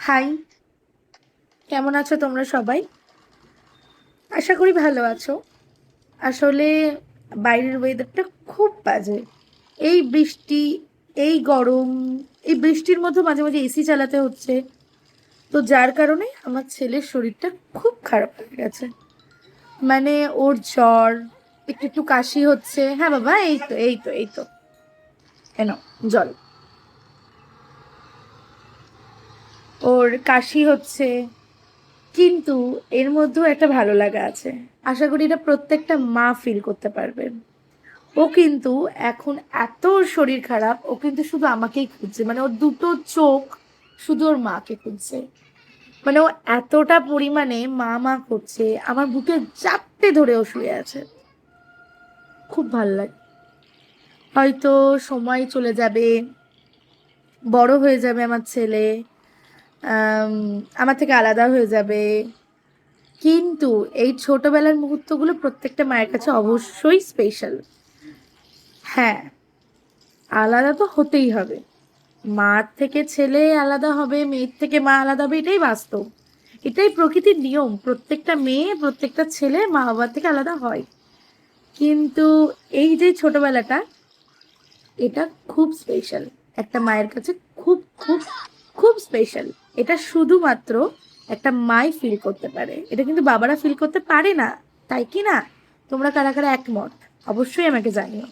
High, কেমন আছো তোমরা সবাই? আশা করি ভালো আছো। আসলে বাইরের ওয়েদারটা খুব বাজে। এই বৃষ্টি, এই গরম, এই বৃষ্টির মধ্যে মাঝে মাঝে এসি চালাতে হচ্ছে। তো যার কারণে আমার ছেলের শরীরটা খুব খারাপ হয়ে গেছে। মানে ওর জ্বর, একটু একটু কাশি হচ্ছে। হ্যাঁ বাবা, এই তো কেন জল, ওর কাশি হচ্ছে। কিন্তু এর মধ্যেও একটা ভালো লাগা আছে। আশা করি এটা প্রত্যেকটা মা ফিল করতে পারবে। ও কিন্তু এখন এত ওর শরীর খারাপ, ও কিন্তু শুধু আমাকেই খুঁজছে। মানে ওর দুটো চোখ শুধু ওর মাকে খুঁজছে। মানে ও এতটা পরিমাণে মা মা করছে, আমার বুকে চাপটে ধরে ও শুয়ে আছে। খুব ভাল লাগে। হয়তো সময় চলে যাবে, বড় হয়ে যাবে আমার ছেলে, আম, আমার থেকে আলাদা হয়ে যাবে, কিন্তু এই ছোটবেলার মুহূর্তগুলো প্রত্যেকটা মায়ের কাছে অবশ্যই স্পেশাল। হ্যাঁ, আলাদা তো হতেই হবে। মার থেকে ছেলে আলাদা হবে, মেয়ের থেকে মা আলাদা হবে, এটাই বাস্তব। এটাই প্রকৃতির নিয়ম। প্রত্যেকটা মেয়ে, প্রত্যেকটা ছেলে মা বাবার থেকে আলাদা হয়। কিন্তু এই যে ছোটবেলাটা, এটা খুব স্পেশাল একটা মায়ের কাছে। খুব খুব খুব স্পেশাল। এটা শুধুমাত্র একটা মাই ফিল করতে পারে, এটা কিন্তু বাবারা ফিল করতে পারে না। তাই কি না? তোমরা কারা কারা একমত অবশ্যই আমাকে জানিও।